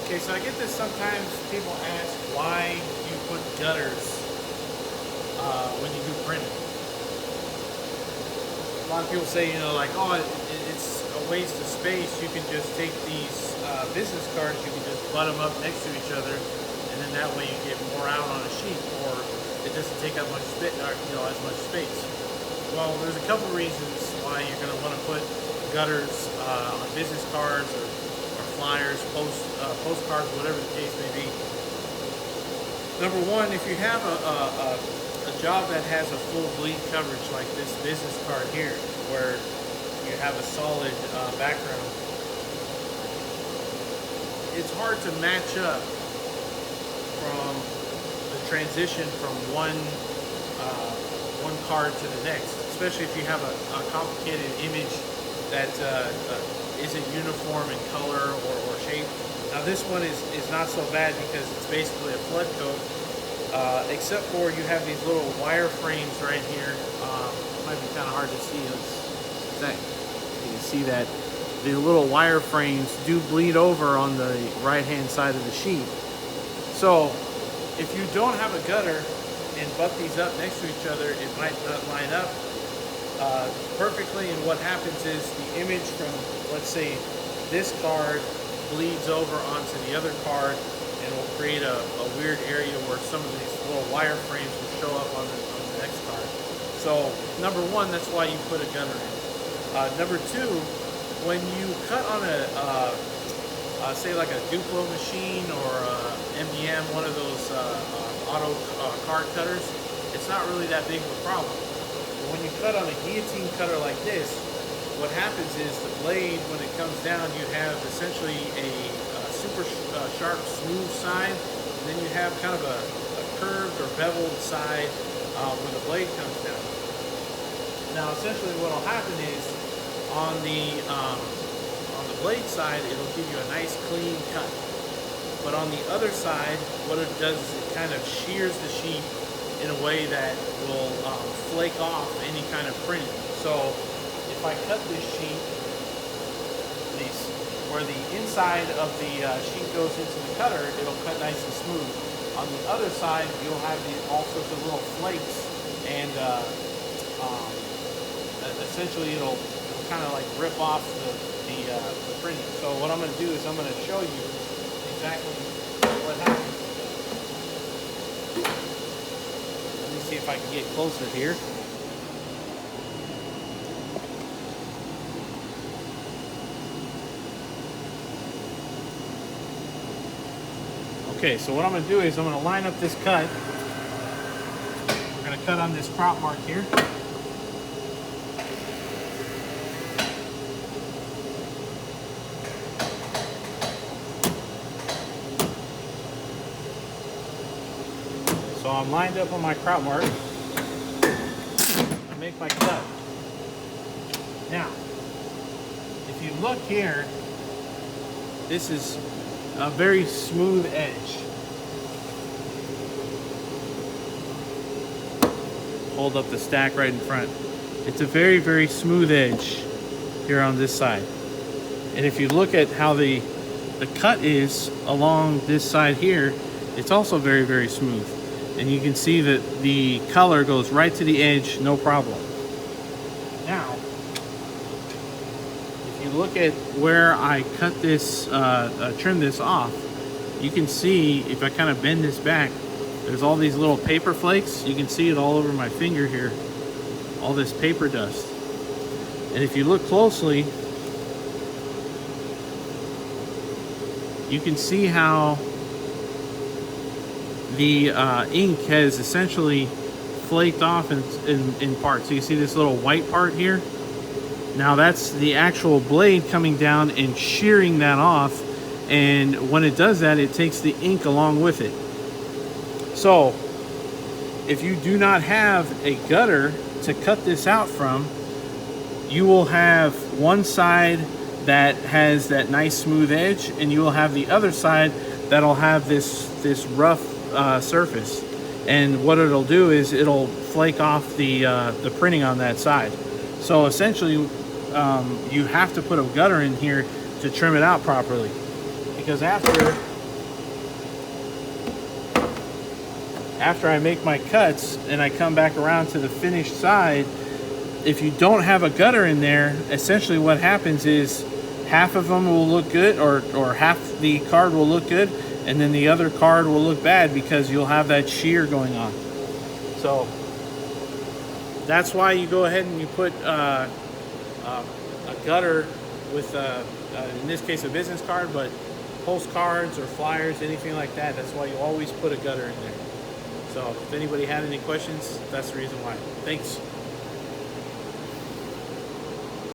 Okay, so I get this sometimes. People ask why you put gutters when you do printing. A lot of people say, you know, like, oh, it's a waste of space. You can just take these business cards, you can just butt them up next to each other, and then that way you get more out on a sheet, or it doesn't take up much space, you know, as much space. Well, there's a couple reasons why you're going to want to put gutters on business cards or flyers, postcards, whatever the case may be. Number one, if you have a job that has a full bleed coverage like this business card here, where you have a solid background, it's hard to match up from the transition from one card to the next, especially if you have a complicated image that isn't uniform in color or shape. Now this one is not so bad because it's basically a flood coat, except for you have these little wireframes right here. Might be kind of hard to see. You can see that the little wireframes do bleed over on the right hand side of the sheet. So if you don't have a gutter and butt these up next to each other, it might not line up perfectly, and what happens is the image from, let's say, this card bleeds over onto the other card, and will create a weird area where some of these little wireframes will show up on the next card. So number one, that's why you put a gutter in. Number two, when you cut on say like a Duplo machine or MDM, one of those auto card cutters, it's not really that big of a problem. When you cut on a guillotine cutter like this, what happens is the blade, when it comes down, you have essentially a super sharp, smooth side, and then you have kind of a curved or beveled side when the blade comes down. Now, essentially, what will happen is on the blade side, it'll give you a nice clean cut. But on the other side, what it does is it kind of shears the sheet in a way that will flake off any kind of printing. So if I cut this sheet, where the inside of the sheet goes into the cutter, it'll cut nice and smooth. On the other side, you'll have all sorts of little flakes, and essentially it'll kind of like rip off the printing. So what I'm going to do is I'm going to show you exactly what happens. Let me see if I can get closer here. Okay, so what I'm going to do is I'm going to line up this cut. We're going to cut on this crop mark here. So I'm lined up on my crop mark. I make my cut. Now, if you look here, this is a very smooth edge. Hold up the stack right in front. It's a very, very smooth edge here on this side. And if you look at how the cut is along this side here, it's also very, very smooth. And you can see that the color goes right to the edge, no problem. Now, if you look at where I cut this, trim this off, you can see if I kind of bend this back, there's all these little paper flakes. You can see it all over my finger here, all this paper dust. And if you look closely, you can see how the ink has essentially flaked off in parts. So you see this little white part here? Now that's the actual blade coming down and shearing that off, and when it does that, it takes the ink along with it. So if you do not have a gutter to cut this out from, you will have one side that has that nice smooth edge, and you will have the other side that'll have this rough surface, and what it'll do is it'll flake off the printing on that side. So essentially you have to put a gutter in here to trim it out properly, because after after I make my cuts and I come back around to the finished side, if you don't have a gutter in there, essentially what happens is half of them will look good, or half the card will look good, and then the other card will look bad because you'll have that shear going on. So that's why you go ahead and you put a gutter with, in this case, a business card, but postcards or flyers, anything like that, that's why you always put a gutter in there. So if anybody had any questions, that's the reason why. Thanks.